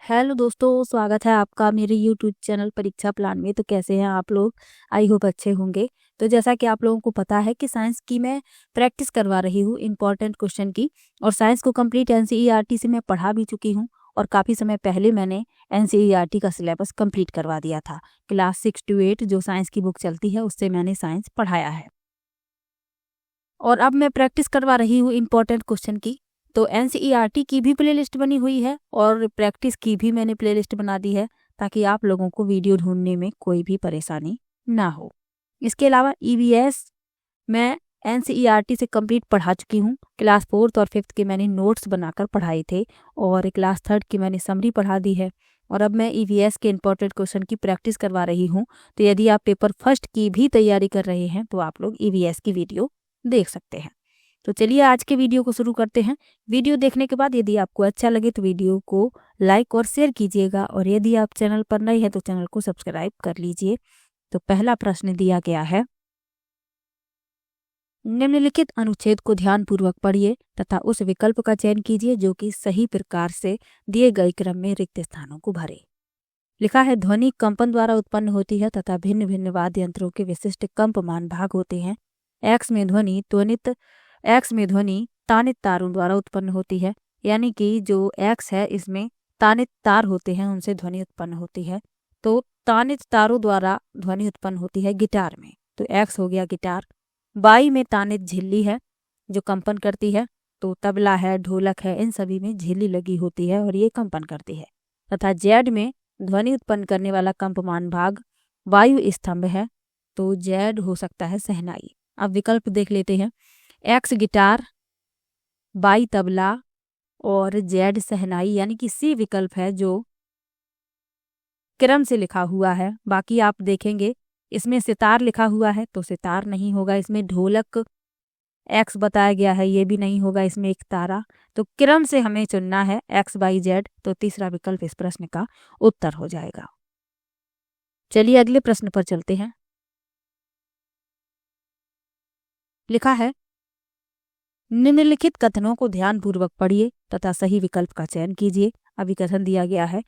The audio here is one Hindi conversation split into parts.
हेलो दोस्तों, स्वागत है आपका मेरे यूट्यूब चैनल परीक्षा प्लान में। तो कैसे हैं आप लोग? आई होप अच्छे होंगे। तो जैसा कि आप लोगों को पता है कि साइंस की मैं प्रैक्टिस करवा रही हूँ इम्पॉर्टेंट क्वेश्चन की, और साइंस को कंप्लीट एनसीईआरटी से मैं पढ़ा भी चुकी हूँ। और काफ़ी समय पहले मैंने एनसीईआरटी का सिलेबस कंप्लीट करवा दिया था। क्लास 6 to 8 जो साइंस की बुक चलती है उससे मैंने साइंस पढ़ाया है, और अब मैं प्रैक्टिस करवा रही हूँ इम्पॉर्टेंट क्वेश्चन की। तो एनसीईआरटी की भी प्लेलिस्ट बनी हुई है और प्रैक्टिस की भी मैंने प्लेलिस्ट बना दी है, ताकि आप लोगों को वीडियो ढूंढने में कोई भी परेशानी ना हो। इसके अलावा ईवीएस मैं एनसीईआरटी से कंप्लीट पढ़ा चुकी हूँ। क्लास 4th और 5th के मैंने नोट्स बनाकर पढ़ाए थे, और क्लास 3rd की मैंने समरी पढ़ा दी है। और अब मैं ईवीएस के इंपॉर्टेंट क्वेश्चन की प्रैक्टिस करवा रही हूँ। तो यदि आप पेपर फर्स्ट की भी तैयारी कर रहे हैं तो आप लोग ईवीएस की वीडियो देख सकते हैं। तो चलिए आज के वीडियो को शुरू करते हैं। वीडियो देखने के बाद यदि आपको अच्छा लगे तो वीडियो को लाइक और शेयर कीजिएगा, और यदि आप चैनल पर नए हैं तो चैनल को सब्सक्राइब कर लीजिए। तो पहला प्रश्न दिया गया है, निम्नलिखित अनुच्छेद को ध्यानपूर्वक पढ़िए तथा उस विकल्प का चयन कीजिए जो कि सही प्रकार से दिए गए क्रम में रिक्त स्थानों को भरे। लिखा है, ध्वनि कंपन द्वारा उत्पन्न होती है तथा भिन्न भिन्न वाद्य यंत्रों के विशिष्ट कंपमान भाग होते हैं। एक्स में ध्वनि तानित तारों द्वारा उत्पन्न होती है, यानी कि जो एक्स है इसमें तानित तार होते हैं, उनसे ध्वनि उत्पन्न होती है। तो तानित तारों द्वारा ध्वनि उत्पन्न होती है गिटार में, तो एक्स हो गया गिटार। बाई में तानित झिल्ली है जो कंपन करती है, तो तबला है, ढोलक है, इन सभी में झिल्ली लगी होती है और ये कंपन करती है। तथा जेड में ध्वनि उत्पन्न करने वाला कंपमान भाग वायु स्तंभ है, तो जेड हो सकता है शहनाई। अब विकल्प देख लेते हैं। एक्स गिटार, बाई तबला और जेड शहनाई, यानी कि सी विकल्प है जो क्रम से लिखा हुआ है। बाकी आप देखेंगे इसमें सितार लिखा हुआ है तो सितार नहीं होगा। इसमें ढोलक एक्स बताया गया है, ये भी नहीं होगा। इसमें एक तारा, तो क्रम से हमें चुनना है एक्स बाई जेड। तो तीसरा विकल्प इस प्रश्न का उत्तर हो जाएगा। चलिए अगले प्रश्न पर चलते हैं। लिखा है, निम्नलिखित कथनों को ध्यानपूर्वक पढ़िए तथा सही विकल्प का चयन कीजिए। अभी कथन दिया गया है,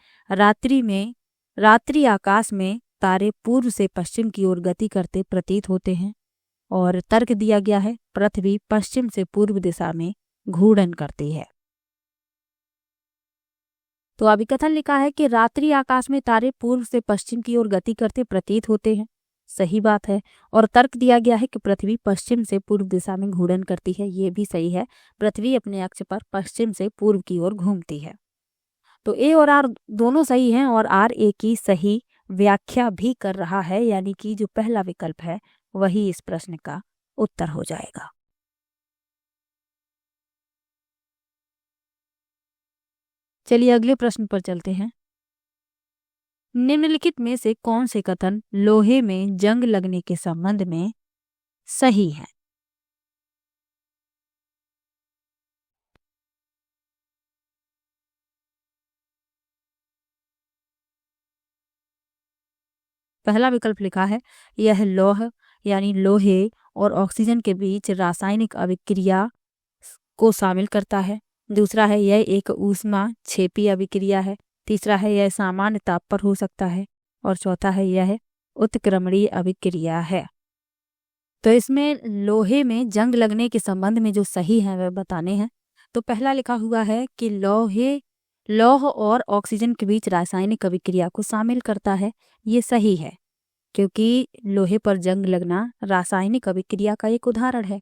रात्रि आकाश में तारे पूर्व से पश्चिम की ओर गति करते प्रतीत होते हैं। और तर्क दिया गया है, पृथ्वी पश्चिम से पूर्व दिशा में घूर्णन करती है। तो अभी कथन लिखा है कि रात्रि आकाश में तारे पूर्व से पश्चिम की ओर गति करते प्रतीत होते हैं, सही बात है। और तर्क दिया गया है कि पृथ्वी पश्चिम से पूर्व दिशा में घूर्णन करती है, ये भी सही है। पृथ्वी अपने अक्ष पर पश्चिम से पूर्व की ओर घूमती है। तो ए और आर दोनों सही हैं, और आर ए की सही व्याख्या भी कर रहा है, यानी कि जो पहला विकल्प है वही इस प्रश्न का उत्तर हो जाएगा। चलिए अगले प्रश्न पर चलते हैं। निम्नलिखित में से कौन से कथन लोहे में जंग लगने के संबंध में सही है? पहला विकल्प लिखा है, यह लौह यानी लोहे और ऑक्सीजन के बीच रासायनिक अभिक्रिया को शामिल करता है। दूसरा है, यह एक ऊष्मा छेपी अभिक्रिया है। तीसरा है, यह सामान्य ताप पर हो सकता है। और चौथा है, यह उत्क्रमणीय अभिक्रिया है। तो इसमें लोहे में जंग लगने के संबंध में जो सही है वह बताने हैं। तो पहला लिखा हुआ है कि लौह और ऑक्सीजन के बीच रासायनिक अभिक्रिया को शामिल करता है, ये सही है, क्योंकि लोहे पर जंग लगना रासायनिक अभिक्रिया का एक उदाहरण है।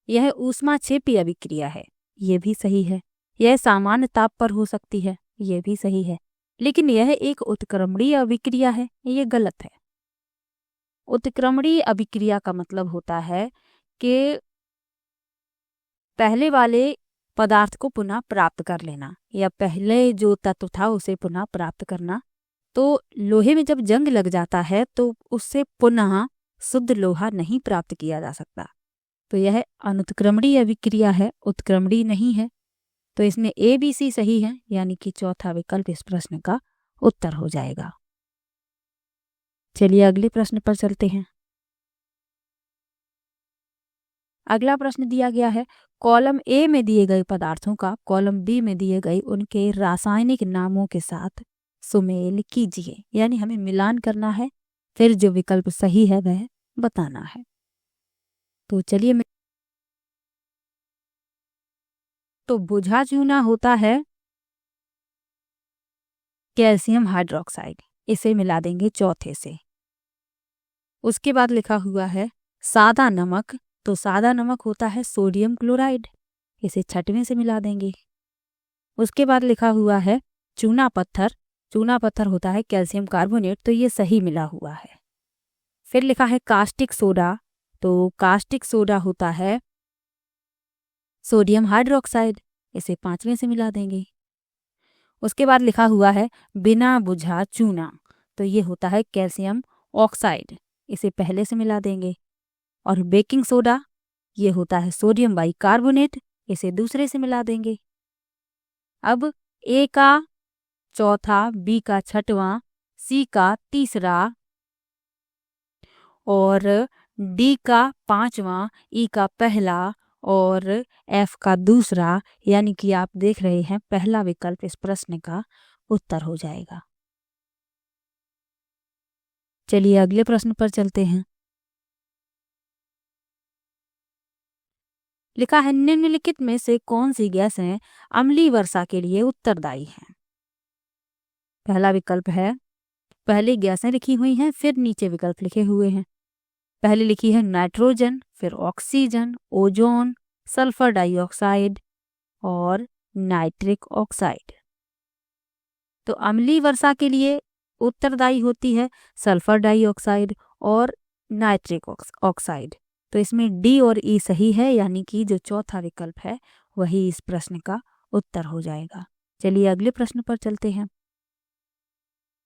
यह ऊष्माक्षेपी अभिक्रिया है, ये भी सही है। यह सामान्य ताप पर हो सकती है, ये भी सही है। लेकिन यह एक उत्क्रमणीय अभिक्रिया है, ये गलत है। उत्क्रमणीय अभिक्रिया का मतलब होता है कि पहले वाले पदार्थ को पुनः प्राप्त कर लेना, या पहले जो तत्व था उसे पुनः प्राप्त करना। तो लोहे में जब जंग लग जाता है तो उससे पुनः शुद्ध लोहा नहीं प्राप्त किया जा सकता। तो यह अनुत्क्रमणीय अभिक्रिया है, उत्क्रमणीय नहीं है। तो इसमें ए बी सी सही है, यानी कि चौथा विकल्प इस प्रश्न का उत्तर हो जाएगा। चलिए अगले प्रश्न पर चलते हैं। अगला प्रश्न दिया गया है, कॉलम ए में दिए गए पदार्थों का कॉलम बी में दिए गए उनके रासायनिक नामों के साथ सुमेल कीजिए, यानी हमें मिलान करना है, फिर जो विकल्प सही है वह बताना है। तो चलिए तो बुझा चूना होता है कैल्शियम हाइड्रोक्साइड, इसे मिला देंगे चौथे से। उसके बाद लिखा हुआ है सादा नमक, तो सादा नमक होता है सोडियम क्लोराइड, इसे छठवें से मिला देंगे। उसके बाद लिखा हुआ है चूना पत्थर, चूना पत्थर होता है कैल्शियम कार्बोनेट, तो ये सही मिला हुआ है। फिर लिखा है कास्टिक सोडा, तो कास्टिक सोडा होता है सोडियम हाइड्रोक्साइड, इसे पांचवें से मिला देंगे। उसके बाद लिखा हुआ है बिना बुझा चूना, तो ये होता है कैल्शियम ऑक्साइड, इसे पहले से मिला देंगे। और बेकिंग सोडा, ये होता है सोडियम बाइकार्बोनेट, इसे दूसरे से मिला देंगे। अब ए का चौथा, बी का छठवां, सी का तीसरा और डी का पांचवा, ई का पहला और एफ का दूसरा, यानी कि आप देख रहे हैं पहला विकल्प इस प्रश्न का उत्तर हो जाएगा। चलिए अगले प्रश्न पर चलते हैं। लिखा है निम्नलिखित में से कौन सी गैसें अम्लीय वर्षा के लिए उत्तरदायी हैं। पहला विकल्प है, पहले गैसें लिखी हुई हैं, फिर नीचे विकल्प लिखे हुए हैं। पहले लिखी है नाइट्रोजन, फिर ऑक्सीजन, ओजोन, सल्फर डाइऑक्साइड और नाइट्रिक ऑक्साइड। तो अम्लीय वर्षा के लिए उत्तरदायी होती है सल्फर डाइऑक्साइड और नाइट्रिक ऑक्साइड। तो इसमें डी और ई सही है, यानी कि जो चौथा विकल्प है वही इस प्रश्न का उत्तर हो जाएगा। चलिए अगले प्रश्न पर चलते हैं।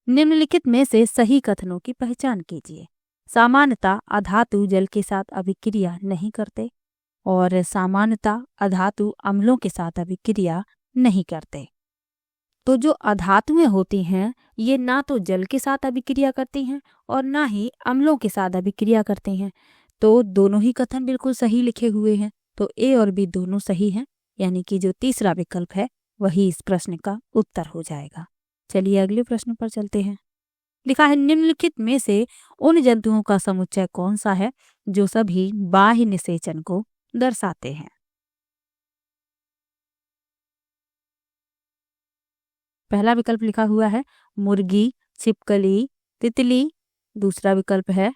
निम्नलिखित में से सही कथनों की पहचान कीजिए। सामान्यतः अधातु जल के साथ अभिक्रिया नहीं करते और सामान्यतः अधातु अम्लों के साथ अभिक्रिया नहीं करते। तो जो अधातुएं होती हैं ये ना तो जल के साथ अभिक्रिया करती हैं और ना ही अम्लों के साथ अभिक्रिया करती हैं। तो दोनों ही कथन बिल्कुल सही लिखे हुए हैं, तो ए और बी दोनों सही हैं, यानी कि जो तीसरा विकल्प है वही इस प्रश्न का उत्तर हो जाएगा। चलिए अगले प्रश्न पर चलते हैं। लिखा है निम्नलिखित में से उन जंतुओं का समुच्चय कौन सा है जो सभी बाह्य निषेचन को दर्शाते हैं। पहला विकल्प लिखा हुआ है मुर्गी, छिपकली, तितली। दूसरा विकल्प है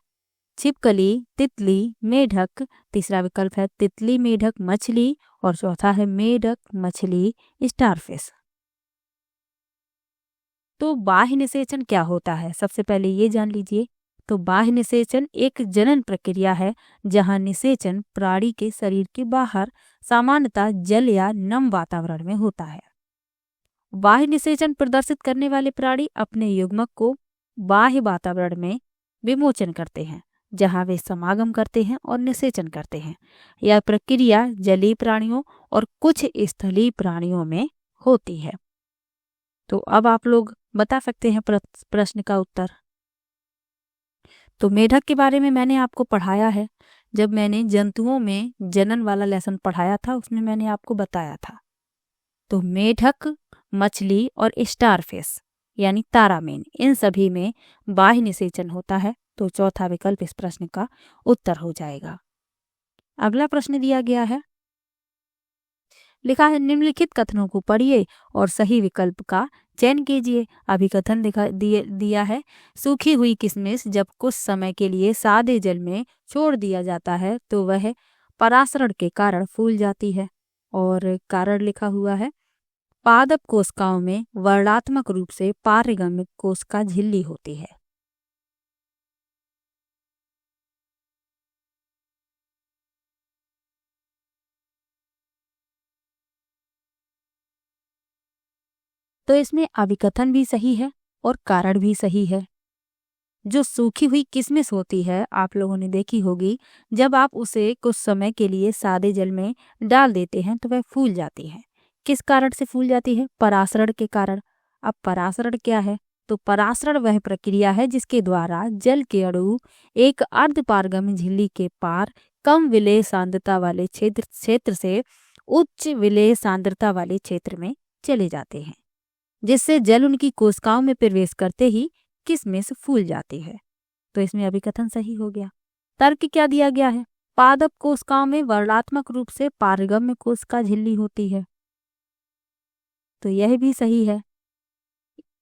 छिपकली, तितली, मेढक। तीसरा विकल्प है तितली, मेढक, मछली और चौथा है मेढक, मछली, स्टारफिश। तो बाह्य निषेचन क्या होता है, सबसे पहले ये जान लीजिए। तो बाह्य निषेचन एक जनन प्रक्रिया है जहां निषेचन प्राणी के शरीर के बाहर सामान्यतः जल या नम वातावरण में होता है। बाह्य निषेचन प्रदर्शित करने वाले प्राणी अपने युग्मक को बाह्य वातावरण में विमोचन करते हैं जहां वे समागम करते हैं और निषेचन करते हैं। यह प्रक्रिया जलीय प्राणियों और कुछ स्थलीय प्राणियों में होती है। तो अब आप लोग बता सकते हैं प्रश्न का उत्तर। तो मेढक के बारे में मैंने आपको पढ़ाया है, जब मैंने जंतुओं में जनन वाला लेसन पढ़ाया था उसमें मैंने आपको बताया था। तो मेढक, मछली और स्टारफिश यानी तारामीन, इन सभी में बाह्य निषेचन होता है। तो चौथा विकल्प इस प्रश्न का उत्तर हो जाएगा। अगला प्रश्न दिया गया है, लिखा है निम्नलिखित कथनों को पढ़िए और सही विकल्प का चयन कीजिए। अभी कथन दिया है सूखी हुई किशमिश जब कुछ समय के लिए सादे जल में छोड़ दिया जाता है तो वह परासरण के कारण फूल जाती है। और कारण लिखा हुआ है पादप कोशिकाओं में वर्णात्मक रूप से पारगम्य कोशिका झिल्ली होती है। तो इसमें अभिकथन भी सही है और कारण भी सही है। जो सूखी हुई किशमिश होती है आप लोगों ने देखी होगी, जब आप उसे कुछ समय के लिए सादे जल में डाल देते हैं तो वह फूल जाती है। किस कारण से फूल जाती है? परासरण के कारण। अब परासरण क्या है? तो परासरण वह प्रक्रिया है जिसके द्वारा जल के अणु एक अर्धपारगम्य झिल्ली के पार कम विलेय सांद्रता वाले क्षेत्र से उच्च विलेय सांद्रता वाले क्षेत्र में चले जाते हैं। जिससे जल उनकी कोशिकाओं में प्रवेश करते ही किशमिश फूल जाती है। तो इसमें अभिकथन सही हो गया। तर्क क्या दिया गया है? पादप कोशिकाओं में वर्णात्मक रूप से पारगम्य कोशिका झिल्ली होती है। तो यह भी सही है।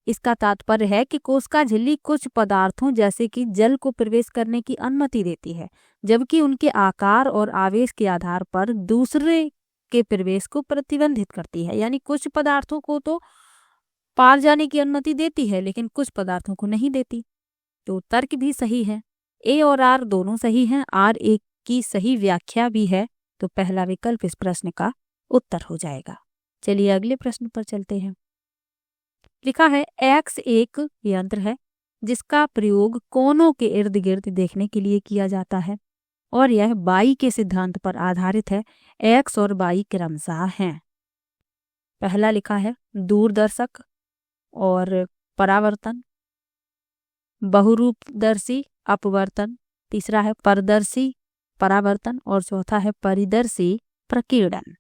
इसका तात्पर्य है कि कोशिका झिल्ली कुछ पदार्थों जैसे कि जल को प्रवेश करने की अनुमति देती है, जबकि उनके आकार और आवेश के आधार पर दूसरे के प्रवेश को प्रतिबंधित करती है। यानी कुछ पदार्थों को तो पार जाने की अनुमति देती है, लेकिन कुछ पदार्थों को नहीं देती। तो तर्क भी सही है। ए और आर दोनों सही हैं। आर एक की सही व्याख्या भी है। तो पहला विकल्प इस प्रश्न का उत्तर हो जाएगा। चलिए अगले प्रश्न पर चलते हैं। लिखा है एक्स एक यंत्र है जिसका प्रयोग कोनों के इर्द गिर्द देखने के लिए किया जाता है और यह बाई के सिद्धांत पर आधारित है। एक्स और बाई क्रमशः हैं। पहला लिखा है दूरदर्शक और परावर्तन, बहुरूपदर्शी अपवर्तन, तीसरा है पारदर्शी परावर्तन और चौथा है परिदर्शी प्रकीर्णन।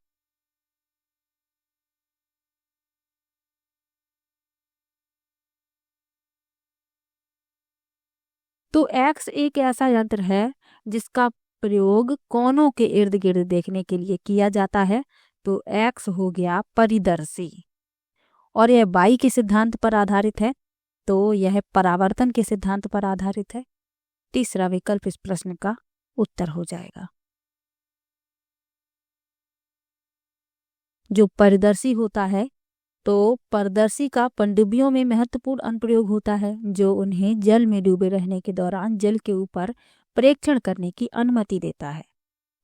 तो एक्स एक ऐसा यंत्र है जिसका प्रयोग कोनों के इर्द गिर्द देखने के लिए किया जाता है। तो एक्स हो गया परिदर्शी और यह बाई के सिद्धांत पर आधारित है। तो यह परावर्तन के सिद्धांत पर आधारित है। तीसरा विकल्प इस प्रश्न का उत्तर हो जाएगा। जो परिदर्शी होता है तो पारदर्शी का पनडुब्बियों में महत्वपूर्ण अनुप्रयोग होता है, जो उन्हें जल में डूबे रहने के दौरान जल के ऊपर प्रेक्षण करने की अनुमति देता है।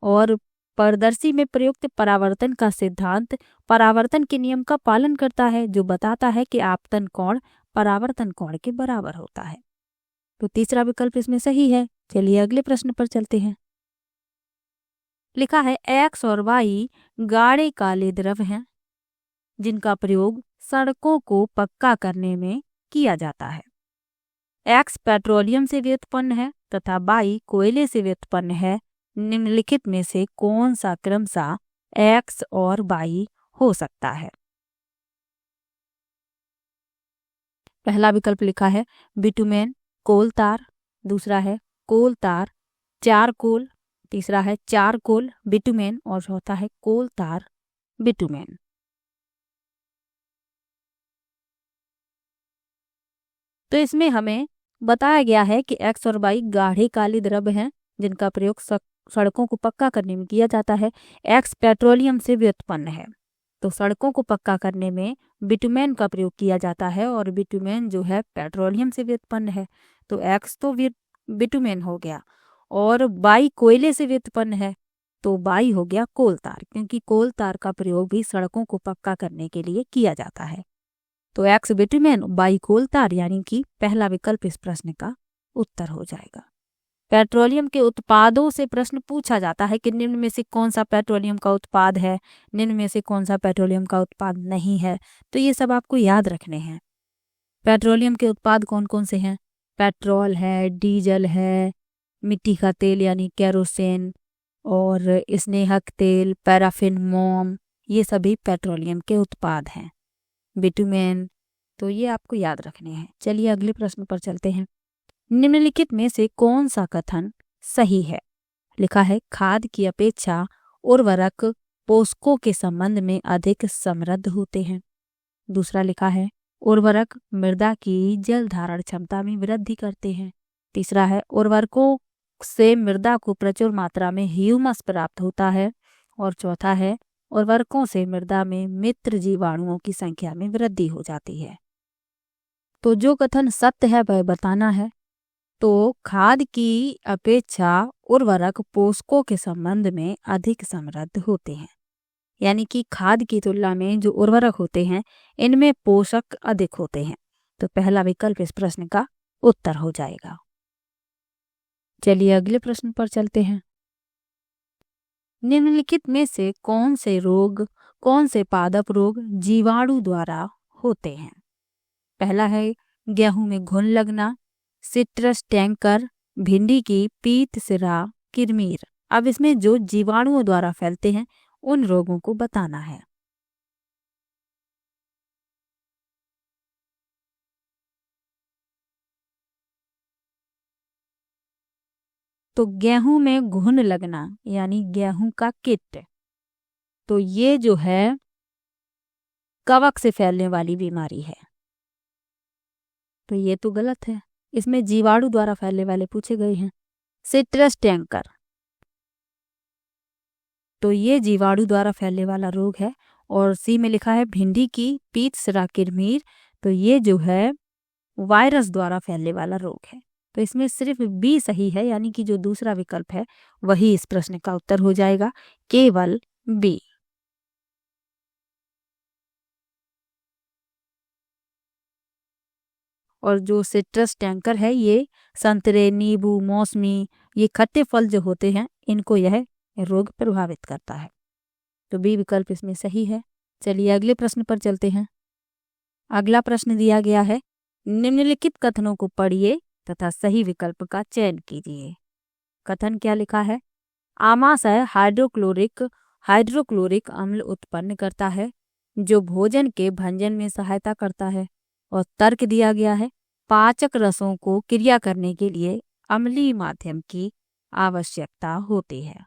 और पारदर्शी में प्रयुक्त परावर्तन का सिद्धांत परावर्तन के नियम का पालन करता है, जो बताता है कि आपतन कोण परावर्तन कोण के बराबर होता है। तो तीसरा विकल्प इसमें सही है। चलिए अगले प्रश्न पर चलते हैं। लिखा है एक्स और वाई गाढ़े काले द्रव हैं जिनका प्रयोग सड़कों को पक्का करने में किया जाता है। एक्स पेट्रोलियम से व्युत्पन्न है तथा बाई कोयले से व्युत्पन्न है। निम्नलिखित में से कौन सा क्रमशः एक्स और बाई हो सकता है? पहला विकल्प लिखा है बिटुमेन कोल तार, दूसरा है कोल तार चारकोल, तीसरा है चारकोल बिटुमेन और चौथा है कोल तार बिटुमेन। तो इसमें हमें बताया गया है कि एक्स और वाई गाढ़े काले द्रव हैं जिनका प्रयोग सड़कों को पक्का करने में किया जाता है। एक्स पेट्रोलियम से व्युत्पन्न है तो सड़कों को पक्का करने में बिटुमेन का प्रयोग किया जाता है और बिटुमेन जो है पेट्रोलियम से व्युत्पन्न है। तो एक्स तो बिटुमेन हो गया और बाई कोयले से व्युत्पन्न है तो बाई हो गया कोल तार, क्योंकि कोल तार का प्रयोग भी सड़कों को पक्का करने के लिए किया जाता है। तो एक्स बिटुमेन बाई कोल तार यानी कि पहला विकल्प इस प्रश्न का उत्तर हो जाएगा। पेट्रोलियम के उत्पादों से प्रश्न पूछा जाता है कि निम्न में से कौन सा पेट्रोलियम का उत्पाद है, निम्न में से कौन सा पेट्रोलियम का उत्पाद नहीं है। तो ये सब आपको याद रखने हैं। पेट्रोलियम के उत्पाद कौन कौन से हैं? पेट्रोल है, डीजल है, मिट्टी का तेल यानी केरोसिन और स्नेहक तेल, पैराफिन, मोम, ये सभी पेट्रोलियम के उत्पाद हैं। बिटुमेन, तो ये आपको याद रखने हैं। चलिए अगले प्रश्न पर चलते हैं। निम्नलिखित में से कौन सा कथन सही है? लिखा है खाद की अपेक्षा उर्वरक पोषकों के संबंध में अधिक समृद्ध होते हैं। दूसरा लिखा है उर्वरक मृदा की जल धारण क्षमता में वृद्धि करते हैं। तीसरा है उर्वरकों से मृदा को प्रचुर मात्रा में ह्यूमस प्राप्त होता है और चौथा है उर्वरकों से मृदा में मित्र जीवाणुओं की संख्या में वृद्धि हो जाती है। तो जो कथन सत्य है वह बताना है। तो खाद की अपेक्षा उर्वरक पोषकों के संबंध में अधिक समृद्ध होते हैं, यानी कि खाद की तुलना में जो उर्वरक होते हैं इनमें पोषक अधिक होते हैं। तो पहला विकल्प इस प्रश्न का उत्तर हो जाएगा। चलिए अगले प्रश्न पर चलते हैं। निम्नलिखित में से कौन से पादप रोग जीवाणु द्वारा होते हैं? पहला है गेहूं में घुन लगना, सिट्रस टैंकर, भिंडी की पीत सिरा, किरमीर। अब इसमें जो जीवाणुओं द्वारा फैलते हैं उन रोगों को बताना है। तो गेहूं में घुन लगना यानी गेहूं का कीट, तो ये जो है कवक से फैलने वाली बीमारी है। तो ये तो गलत है, इसमें जीवाणु द्वारा फैलने वाले पूछे गए हैं। सिट्रस टैंकर, तो ये जीवाणु द्वारा फैलने वाला रोग है। और सी में लिखा है भिंडी की पीत सरा किरमीर, तो ये जो है वायरस द्वारा फैलने वाला रोग है। तो इसमें सिर्फ बी सही है, यानी कि जो दूसरा विकल्प है वही इस प्रश्न का उत्तर हो जाएगा, केवल बी। और जो सिट्रस टैंकर है ये संतरे, नींबू, मौसमी, ये खट्टे फल जो होते हैं इनको यह रोग प्रभावित करता है। तो बी विकल्प इसमें सही है। चलिए अगले प्रश्न पर चलते हैं। अगला प्रश्न दिया गया है, निम्नलिखित कथनों को पढ़िए तथा सही विकल्प का चयन कीजिए। कथन क्या लिखा है? आमाशय हाइड्रोक्लोरिक अम्ल उत्पन्न करता है जो भोजन के भंजन में सहायता करता है। और तर्क दिया गया है, पाचक रसों को क्रिया करने के लिए अम्लीय माध्यम की आवश्यकता होती है।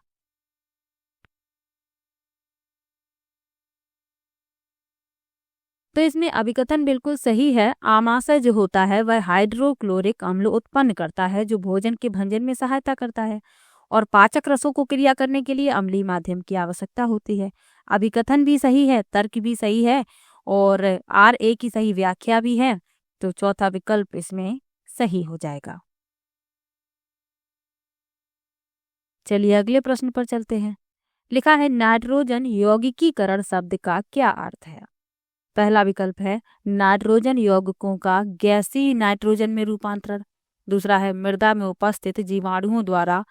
तो इसमें अभिकथन बिल्कुल सही है। आमाशय जो होता है वह हाइड्रोक्लोरिक अम्ल उत्पन्न करता है जो भोजन के भंजन में सहायता करता है, और पाचक रसों को क्रिया करने के लिए अम्लीय माध्यम की आवश्यकता होती है। अभिकथन भी सही है, तर्क भी सही है, और आर ए की सही व्याख्या भी है। तो चौथा विकल्प इसमें सही हो जाएगा। चलिए अगले प्रश्न पर चलते हैं। लिखा है नाइट्रोजन यौगिकीकरण शब्द का क्या अर्थ है? पहला विकल्प है नाइट्रोजन यौगिकों का गैसीय नाइट्रोजन में रूपांतरण। दूसरा है मृदा में उपस्थित जीवाणुओं द्वारा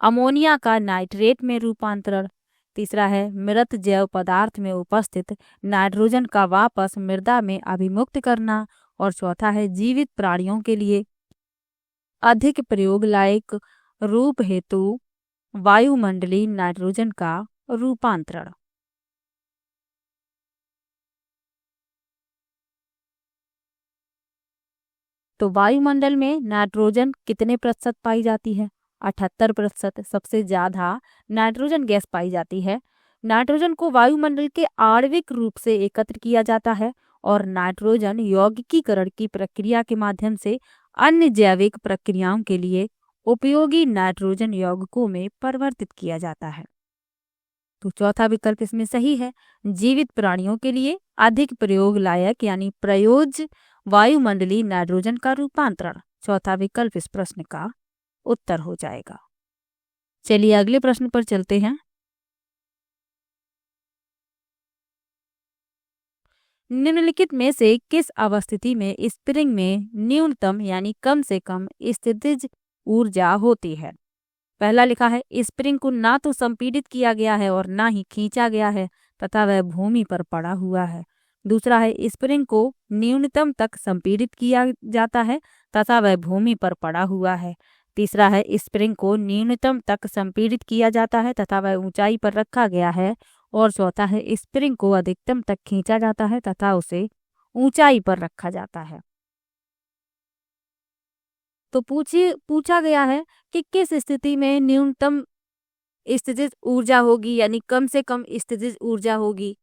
अमोनिया का नाइट्रेट में रूपांतरण। तीसरा है मृत जैव पदार्थ में उपस्थित नाइट्रोजन का वापस मृदा में अभिमुक्त करना। और चौथा है जीवित प्राणियों के लिए अधिक प्रयोग लायक रूप हेतु वायुमंडलीय नाइट्रोजन का रूपांतरण। तो वायुमंडल में नाइट्रोजन कितने प्रतिशत पाई जाती है? 78%। सबसे ज्यादा नाइट्रोजन गैस पाई जाती है। नाइट्रोजन को वायुमंडल के आणविक रूप से एकत्र किया जाता है और नाइट्रोजन यौगिकीकरण की प्रक्रिया के माध्यम से अन्य जैविक प्रक्रियाओं के लिए उपयोगी नाइट्रोजन यौगिकों में परिवर्तित किया जाता है। तो चौथा विकल्प इसमें सही है, जीवित प्राणियों के लिए अधिक प्रयोग लायक यानी प्रयोज्य वायुमंडलीय नाइट्रोजन का रूपांतरण। चौथा विकल्प इस प्रश्न का उत्तर हो जाएगा। चलिए अगले प्रश्न पर चलते हैं। निम्नलिखित में से किस अवस्थिति में स्प्रिंग में न्यूनतम यानी कम से कम स्थितिज ऊर्जा होती है? पहला लिखा है स्प्रिंग को ना तो संपीड़ित किया गया है और ना ही खींचा गया है तथा वह भूमि पर पड़ा हुआ है। दूसरा है स्प्रिंग को न्यूनतम तक संपीड़ित किया जाता है तथा वह भूमि पर पड़ा हुआ है। तीसरा है स्प्रिंग को न्यूनतम तक संपीड़ित किया जाता है तथा वह ऊंचाई पर रखा गया है। और चौथा है स्प्रिंग को अधिकतम तक खींचा जाता है तथा उसे ऊंचाई पर रखा जाता है। तो पूछा गया है कि किस स्थिति में न्यूनतम स्थितिज ऊर्जा होगी यानी कम से कम स्थितिज ऊर्जा होगी।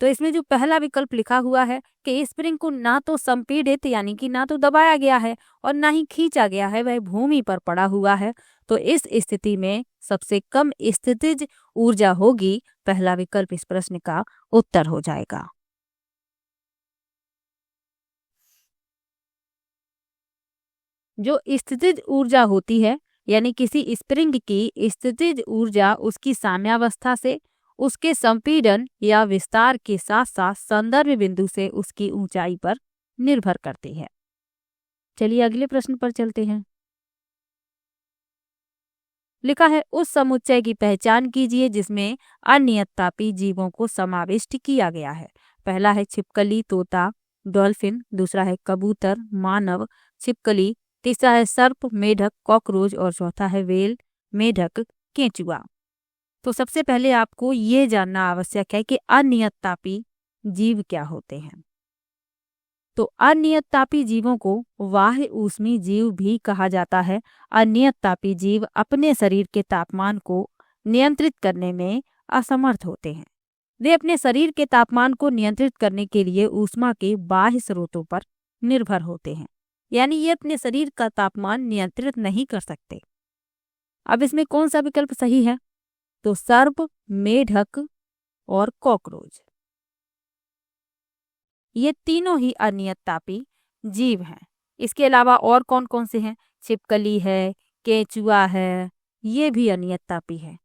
तो इसमें जो पहला विकल्प लिखा हुआ है कि स्प्रिंग को ना तो संपीड़ित यानी कि ना तो दबाया गया है और ना ही खींचा गया है, वह भूमि पर पड़ा हुआ है। तो इस स्थिति में सबसे कम स्थितिज ऊर्जा होगी। पहला विकल्प इस प्रश्न का उत्तर हो जाएगा। जो स्थितिज ऊर्जा होती है यानी किसी स्प्रिंग की स्थितिज ऊर्जा उसकी साम्यावस्था से, उसके संपीड़न या विस्तार के साथ साथ संदर्भ बिंदु से उसकी ऊंचाई पर निर्भर करती है। चलिए अगले प्रश्न पर चलते हैं। लिखा है उस समुच्चय की पहचान कीजिए जिसमें अनियततापी जीवों को समाविष्ट किया गया है। पहला है छिपकली, तोता, डॉल्फिन। दूसरा है कबूतर, मानव, छिपकली। तीसरा है सर्प, मेढक, कॉकरोच। और चौथा है व्हेल, मेढक, केंचुआ। तो सबसे पहले आपको ये जानना आवश्यक है कि अनियततापी जीव क्या होते हैं। तो अनियत तापी जीवों को बाह्य ऊष्मी जीव भी कहा जाता है। अनियत तापी जीव अपने शरीर के तापमान को नियंत्रित करने में असमर्थ होते हैं। वे अपने शरीर के तापमान को नियंत्रित करने के लिए ऊष्मा के बाह्य स्रोतों पर निर्भर होते हैं, यानी ये अपने शरीर का तापमान नियंत्रित नहीं कर सकते। अब इसमें कौन सा विकल्प सही है? तो सर्प, मेढक और कॉकरोच, ये तीनों ही अनियत तापी जीव हैं। इसके अलावा और कौन कौन से हैं? छिपकली है, केंचुआ है, ये भी अनियत तापी है।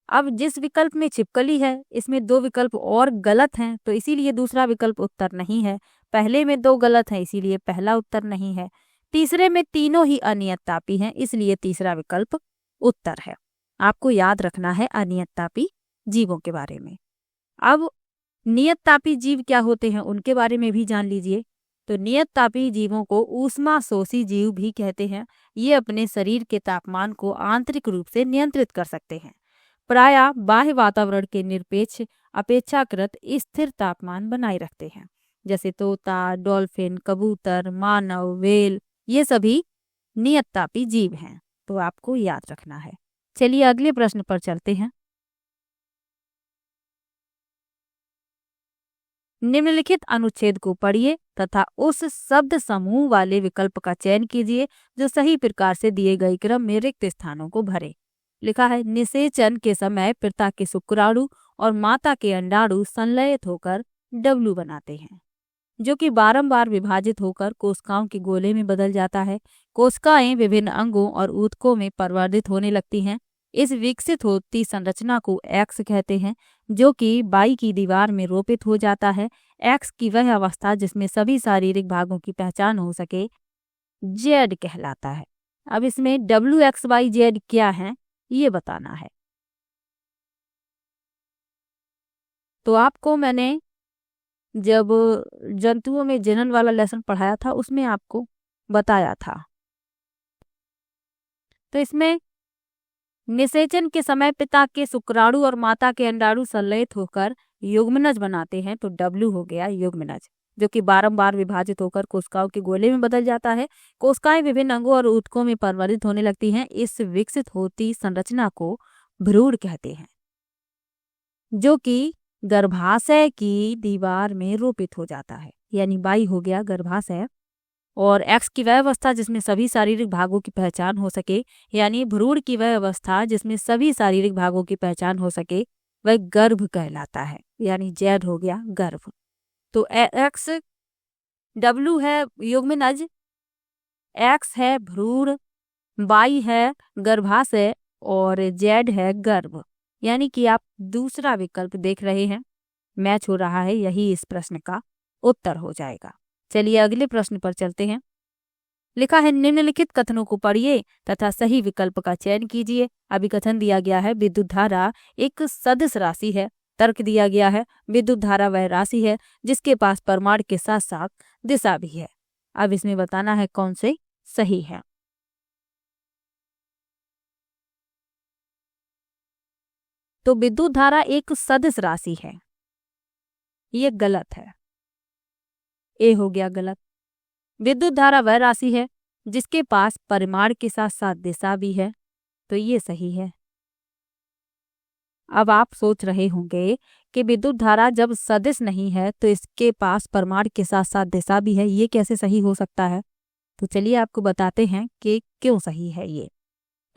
अब जिस विकल्प में छिपकली है, इसमें 2 विकल्प और गलत हैं, तो इसीलिए दूसरा विकल्प उत्तर नहीं है। पहले में 2 गलत हैं, इसीलिए पहला उत्तर नहीं है। तीसरे में तीनों ही अनियत तापी हैं, इसलिए तीसरा विकल्प उत्तर है। आपको याद रखना है अनियत तापी जीवों के बारे में। अब नियत तापी जीव क्या होते हैं उनके बारे में भी जान लीजिए। तो नियत तापी जीवों को ऊष्मा शोषी जीव भी कहते हैं। ये अपने शरीर के तापमान को आंतरिक रूप से नियंत्रित कर सकते हैं। प्रायः बाह्य वातावरण के निरपेक्ष अपेक्षाकृत स्थिर तापमान बनाए रखते हैं, जैसे तोता, डॉल्फिन, कबूतर, मानव, व्हेल, ये सभी नियत तापी जीव हैं। तो आपको याद रखना है। चलिए अगले प्रश्न पर चलते हैं। निम्नलिखित अनुच्छेद को पढ़िए तथा उस शब्द समूह वाले विकल्प का चयन कीजिए जो सही प्रकार से दिए गए क्रम में रिक्त स्थानों को भरे। लिखा है, निषेचन के समय पिता के शुक्राणु और माता के अंडाणु संलयित होकर डब्लू बनाते हैं, जो कि बारंबार विभाजित होकर कोशिकाओं के गोले में बदल जाता है। कोशिकाएं विभिन्न अंगों और ऊतकों में परिवर्तित होने लगती हैं। इस विकसित होती संरचना को एक्स कहते हैं, जो कि बाई की दीवार में रोपित हो जाता है। एक्स की वह अवस्था जिसमें सभी शारीरिक भागों की पहचान हो सके जेड कहलाता है। अब इसमें WXYZ क्या है ये बताना है। तो आपको मैंने जब जंतुओं में जनन वाला लेसन पढ़ाया था उसमें आपको बताया था। तो इसमें निषेचन के समय पिता के शुक्राणु और माता के अंडाणु संलयित होकर युग्मनज बनाते हैं, तो W हो गया युग्मनज, जो कि बारंबार विभाजित होकर कोशिकाओं के गोले में बदल जाता है। कोशिकाएं विभिन्न अंगों और ऊतकों में परिवर्तित होने लगती हैं। इस विकसित होती संरचना को भ्रूण कहते हैं, जो कि गर्भाशय की दीवार में रोपित हो जाता है। यानी बाई हो गया गर्भाशय, और एक्स की वह अवस्था जिसमें सभी शारीरिक भागों की पहचान हो सके, यानी भ्रूण की वह अवस्था जिसमें सभी शारीरिक भागों की पहचान हो सके, वह गर्भ कहलाता है। यानी जेड हो गया गर्भ। तो एक्स, W है युग्मनज, एक्स है भ्रूण, बाई है गर्भाशय और जेड है गर्भ। यानी कि आप दूसरा विकल्प देख रहे हैं, मैच हो रहा है, यही इस प्रश्न का उत्तर हो जाएगा। चलिए अगले प्रश्न पर चलते हैं। लिखा है, निम्नलिखित कथनों को पढ़िए तथा सही विकल्प का चयन कीजिए। अभी कथन दिया गया है विद्युत धारा एक सदिश राशि है। तर्क दिया गया है विद्युत धारा वह राशि है जिसके पास परिमाण के साथ साथ दिशा भी है। अब इसमें बताना है कौन से सही है। तो विद्युत धारा एक सदिश राशि है, ये गलत है। ए हो गया गलत। विद्युत धारा वह राशि है जिसके पास परिमाण के साथ साथ दिशा भी है, तो ये सही है। अब आप सोच रहे होंगे कि विद्युत धारा जब सदिश नहीं है तो इसके पास परिमाण के साथ साथ दिशा भी है, ये कैसे सही हो सकता है? तो चलिए आपको बताते हैं कि क्यों सही है ये।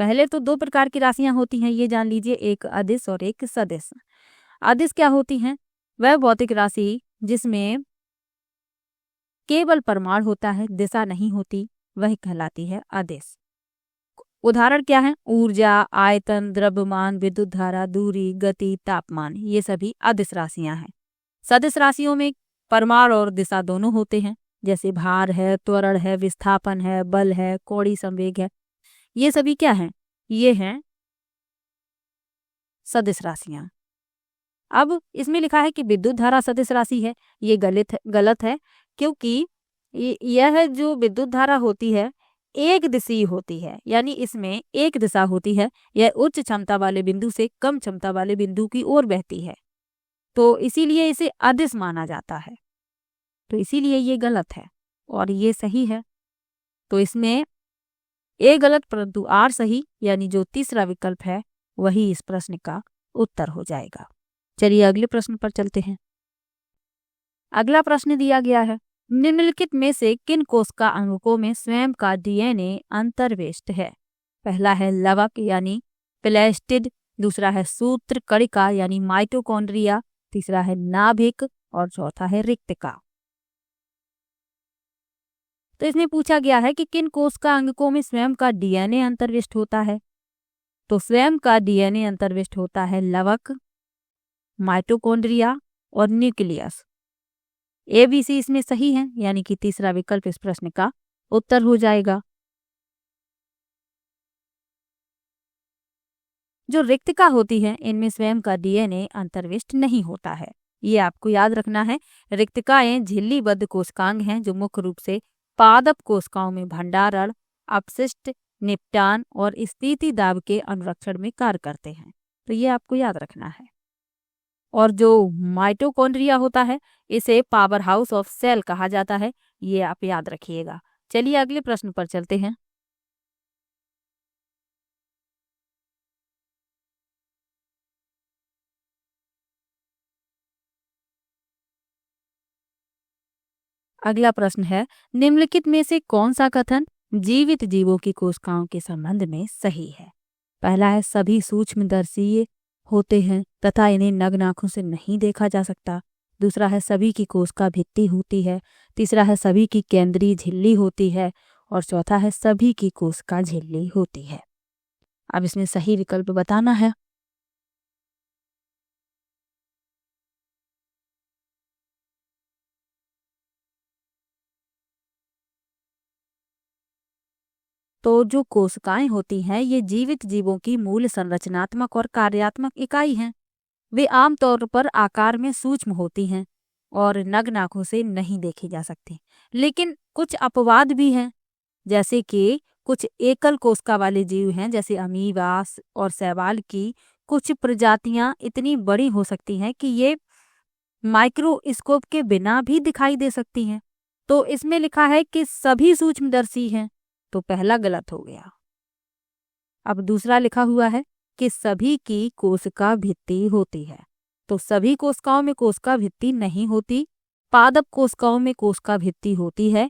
पहले तो 2 प्रकार की राशियां होती हैं, ये जान लीजिए, एक अदिश और एक सदिश। अदिश क्या होती हैं? वह भौतिक राशि जिसमें केवल परिमाण होता है, दिशा नहीं होती, वह कहलाती है अदिश। उदाहरण क्या है? ऊर्जा, आयतन, द्रव्यमान, विद्युत धारा, दूरी, गति, तापमान, ये सभी अदिश राशियां हैं। सदिश राशियों में परिमाण और दिशा दोनों होते हैं, जैसे भार है, त्वरण है, विस्थापन है, बल है, कोणीय संवेग है, ये सभी क्या हैं? ये हैं सदिश राशियां। अब इसमें लिखा है कि विद्युत धारा सदिश राशि है, ये गलत है, क्योंकि यह जो विद्युत धारा होती है एक दिशीय होती है, यानी इसमें एक दिशा होती है। यह उच्च क्षमता वाले बिंदु से कम क्षमता वाले बिंदु की ओर बहती है, तो इसीलिए इसे अदिश माना जाता है। तो इसीलिए ये गलत है। और ये सही है। तो इसमें ए गलत परंतु आर सही, यानी जो तीसरा विकल्प है वही इस प्रश्न का उत्तर हो जाएगा। चलिए अगले प्रश्न पर चलते हैं। अगला प्रश्न दिया गया है, निम्नलिखित में से किन कोशिका अंगकों में स्वयं का डीएनए अंतर्वेष्ट है? पहला है लवक यानी प्लेस्टिड, दूसरा है सूत्र कणिका यानी माइटोकॉन्ड्रिया, तीसरा है नाभिक और चौथा है रिक्तिका। तो इसमें पूछा गया है कि किन कोशिका अंगकों में स्वयं का डीएनए अंतर्विष्ट होता है। तो स्वयं का डीएनए अंतर्विष्ट होता है लवक, माइटोकॉन्ड्रिया और न्यूक्लियस। ए बी सी इसमें सही है, यानी कि तीसरा विकल्प इस प्रश्न का उत्तर हो जाएगा। जो रिक्तिका होती है इनमें स्वयं का डीएनए अंतर्विष्ट नहीं होता है, ये आपको याद रखना है। रिक्तिकाएं झिल्लीबद्ध कोशिकांग हैं जो मुख्य रूप से पादप कोशिकाओं में भंडारण, अपशिष्ट निपटान और स्थिति दाब के अनुरक्षण में कार्य करते हैं, तो ये आपको याद रखना है। और जो माइटोकॉन्ड्रिया होता है इसे पावर हाउस ऑफ सेल कहा जाता है, ये आप याद रखिएगा। चलिए अगले प्रश्न पर चलते हैं। अगला प्रश्न है, निम्नलिखित में से कौन सा कथन जीवित जीवों की कोशिकाओं के संबंध में सही है? पहला है सभी सूक्ष्मदर्शी होते हैं तथा इन्हें नग्न आंखों से नहीं देखा जा सकता, दूसरा है सभी की कोशिका भित्ति होती है, तीसरा है सभी की केंद्रीय झिल्ली होती है और चौथा है सभी की कोशिका झिल्ली होती है। अब इसमें सही विकल्प बताना है। तो जो कोशिकाएं होती हैं ये जीवित जीवों की मूल संरचनात्मक और कार्यात्मक इकाई हैं। वे आमतौर पर आकार में सूक्ष्म होती हैं और नग्न आंखों से नहीं देखी जा सकती, लेकिन कुछ अपवाद भी हैं, जैसे कि कुछ एकल कोशिका वाले जीव हैं जैसे अमीबा और शैवाल की कुछ प्रजातियां इतनी बड़ी हो सकती हैं कि ये माइक्रोस्कोप के बिना भी दिखाई दे सकती हैं। तो इसमें लिखा है कि सभी सूक्ष्मदर्शी हैं, तो पहला गलत हो गया। अब दूसरा लिखा हुआ है कि सभी की कोशिका भित्ति होती है, तो सभी कोशिकाओं में कोशिका भित्ति नहीं होती। पादप कोशिकाओं में कोशिका भित्ति होती है,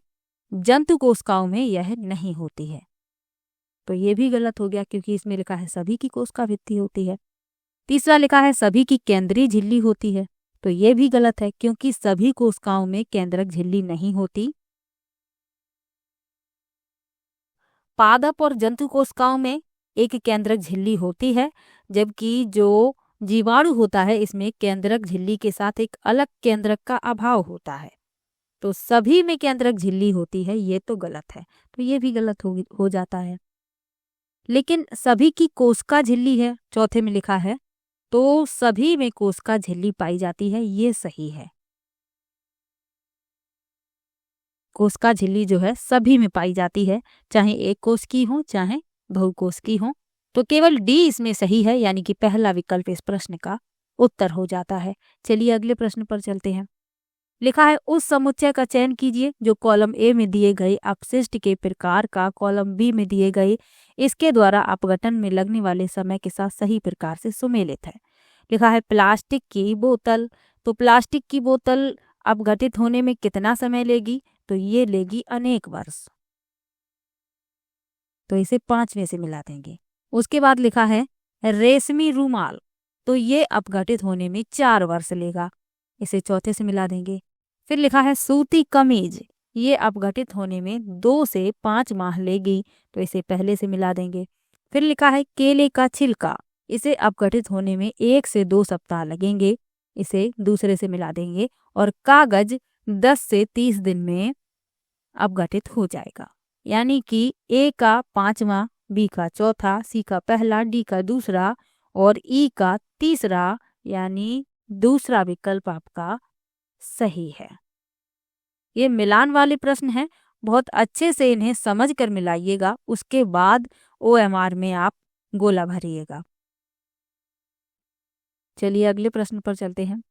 जंतु कोशिकाओं में यह नहीं होती है, तो ये भी गलत हो गया क्योंकि इसमें लिखा है सभी की कोशिका भित्ति होती है। तीसरा लिखा है सभी की केंद्रीय झिल्ली होती है, तो ये भी गलत है क्योंकि सभी कोशिकाओं में केंद्रक झिल्ली नहीं होती। पादप और जंतु कोशिकाओं में एक केंद्रक झिल्ली होती है, जबकि जो जीवाणु होता है इसमें केंद्रक झिल्ली के साथ एक अलग केंद्रक का अभाव होता है। तो सभी में केंद्रक झिल्ली होती है, ये तो गलत है, तो ये भी गलत हो जाता है। लेकिन सभी की कोशिका झिल्ली है, चौथे में लिखा है, तो सभी में कोशिका झिल्ली पाई जाती है, ये सही है। कोशिका झिल्ली जो है सभी में पाई जाती है, चाहे एक कोश की हो चाहे बहुकोश की हो। तो केवल डी इसमें सही है, यानी कि पहला विकल्प इस प्रश्न का उत्तर हो जाता है। चलिए अगले प्रश्न पर चलते हैं। लिखा है उस समुच्चय का चयन कीजिए जो कॉलम ए में दिए गए अपशिष्ट के प्रकार का कॉलम बी में दिए गए इसके द्वारा अपघटन में लगने वाले समय के साथ सही प्रकार से सुमेलित है। लिखा है प्लास्टिक की बोतल, तो प्लास्टिक की बोतल अपघटित होने में कितना समय लेगी? तो ये लेगी अनेक वर्ष, तो इसे 5 में से मिला देंगे। उसके बाद लिखा है रेशमी रूमाल, तो ये अपघटित होने में 4 वर्ष लेगा, इसे चौथे से मिला देंगे। फिर लिखा है सूती कमीज, ये अपघटित होने में 2 से 5 माह लेगी, तो इसे पहले से मिला देंगे। फिर लिखा है केले का छिलका, इसे अपघटित होने में 1 से 2 सप्ताह लगेंगे, इसे दूसरे से मिला देंगे। और कागज 10 से 30 दिन में अपघटित हो जाएगा, यानी कि ए का 5वां, बी का चौथा, सी का पहला, डी का दूसरा और ई का तीसरा, यानी दूसरा विकल्प आपका सही है। ये मिलान वाले प्रश्न हैं, बहुत अच्छे से इन्हें समझ कर मिलाइएगा, उसके बाद OMR में आप गोला भरिएगा। चलिए अगले प्रश्न पर चलते हैं।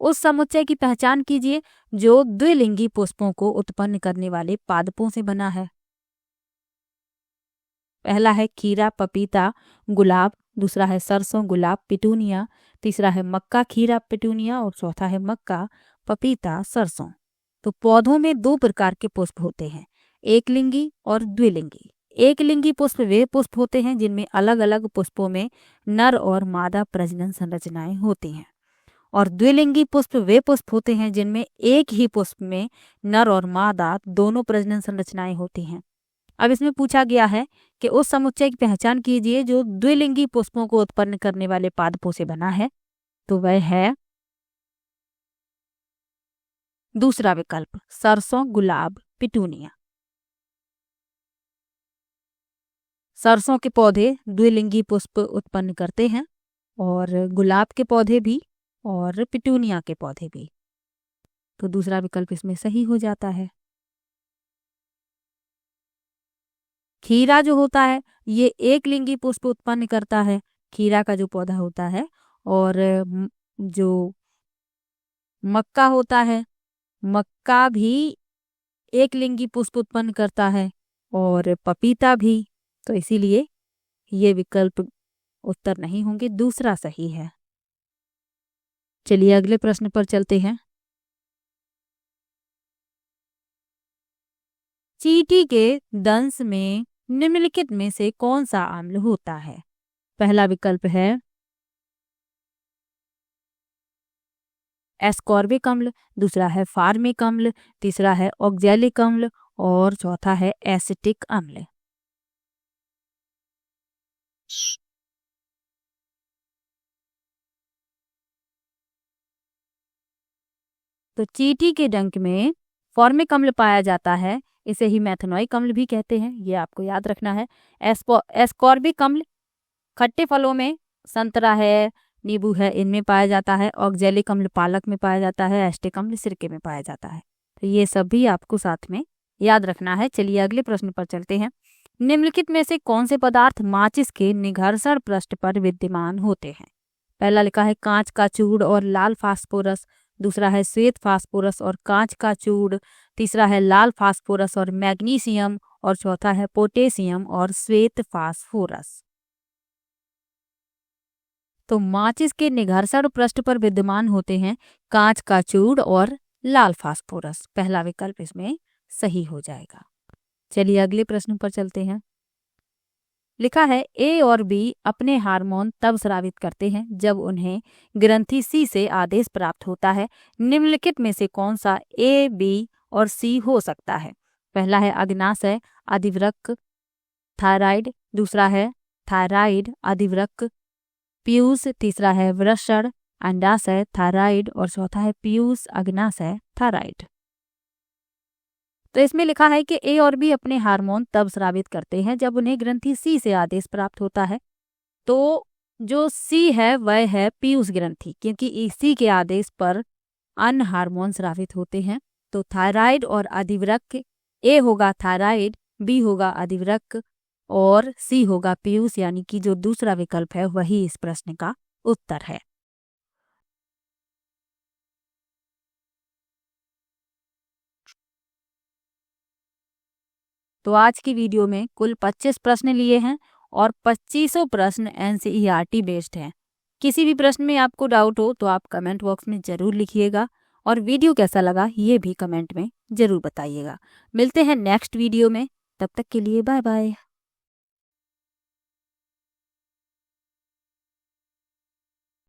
उस समुच्चय की पहचान कीजिए जो द्विलिंगी पुष्पों को उत्पन्न करने वाले पादपों से बना है। पहला है खीरा, पपीता, गुलाब, दूसरा है सरसों, गुलाब, पिटूनिया, तीसरा है मक्का, खीरा, पिटूनिया और चौथा है मक्का, पपीता, सरसों। तो पौधों में दो प्रकार के पुष्प होते हैं, एक लिंगी और द्विलिंगी। एक लिंगी पुष्प वे पुष्प होते हैं जिनमें अलग अलग पुष्पों में नर और मादा प्रजनन संरचनाएं होती हैं, और द्विलिंगी पुष्प वे पुष्प होते हैं जिनमें एक ही पुष्प में नर और मादा दोनों प्रजनन संरचनाएं होती हैं। अब इसमें पूछा गया है कि उस समुच्चय की पहचान कीजिए जो द्विलिंगी पुष्पों को उत्पन्न करने वाले पादपों से बना है। तो वह है दूसरा विकल्प, सरसों, गुलाब, पिटूनिया। सरसों के पौधे द्विलिंगी पुष्प उत्पन्न करते हैं, और गुलाब के पौधे भी, और पिटूनिया के पौधे भी। तो दूसरा विकल्प इसमें सही हो जाता है। खीरा जो होता है ये एक लिंगी पुष्प उत्पन्न करता है, खीरा का जो पौधा होता है, और जो मक्का होता है, मक्का भी एक लिंगी पुष्प उत्पन्न करता है, और पपीता भी। तो इसीलिए ये विकल्प उत्तर नहीं होंगे, दूसरा सही है। चलिए अगले प्रश्न पर चलते हैं। चींटी के दंश में निम्नलिखित में से कौन सा अम्ल होता है? पहला विकल्प है एस्कॉर्बिक अम्ल, दूसरा है फार्मिक अम्ल, तीसरा है ऑक्जेलिक अम्ल और चौथा है एसिटिक अम्ल। तो चींटी के डंक में फॉर्मिक अम्ल पाया जाता है, इसे ही मेथनोइक अम्ल भी कहते हैं, ये आपको याद रखना है। एस्कॉर्बिक अम्ल खट्टे फलों में, संतरा है, नींबू है, इनमें पाया जाता है। ऑक्जेलिक अम्ल पालक में पाया जाता है। एसिटिक अम्ल सिरके में पाया जाता है। तो ये सब भी आपको साथ में याद रखना है। चलिए अगले प्रश्न पर चलते हैं। निम्नलिखित में से कौन से पदार्थ माचिस के निघर्षण पृष्ठ पर विद्यमान होते हैं? पहला लिखा है कांच का चूड़ और लाल फास्फोरस, दूसरा है श्वेत फास्फोरस और कांच का चूड़, तीसरा है लाल फास्फोरस और मैग्नीशियम और चौथा है पोटेशियम और श्वेत फास्फोरस। तो माचिस के निघर्षण पृष्ठ पर विद्यमान होते हैं कांच का चूड़ और लाल फास्फोरस। पहला विकल्प इसमें सही हो जाएगा। चलिए अगले प्रश्न पर चलते हैं। लिखा है ए और बी अपने हार्मोन तब स्रावित करते हैं जब उन्हें ग्रंथि सी से आदेश प्राप्त होता है। निम्नलिखित में से कौन सा ए, बी और सी हो सकता है? पहला है अग्नाशय, अधिवृक्क, थायराइड, दूसरा है थायराइड, अधिवृक्क, पीयूष, तीसरा है वृषण, अंडाशय, थायराइड और चौथा है पीयूष, अग्नाशय, थायराइड। तो इसमें लिखा है कि ए और बी अपने हार्मोन तब स्रावित करते हैं जब उन्हें ग्रंथि सी से आदेश प्राप्त होता है। तो जो सी है वह है पीयूष ग्रंथि, क्योंकि इसी के आदेश पर अन्य हार्मोन स्रावित होते हैं। तो थायराइड और अधिवृक्क, ए होगा थायराइड, बी होगा अधिवृक्क और सी होगा पीयूष, यानी कि जो दूसरा विकल्प है वही इस प्रश्न का उत्तर है। तो आज की वीडियो में कुल 25 प्रश्न लिए हैं और 25 प्रश्न एनसीईआरटी बेस्ड हैं। किसी भी प्रश्न में आपको डाउट हो तो आप कमेंट बॉक्स में ज़रूर लिखिएगा, और वीडियो कैसा लगा ये भी कमेंट में ज़रूर बताइएगा। मिलते हैं नेक्स्ट वीडियो में, तब तक के लिए बाय बाय।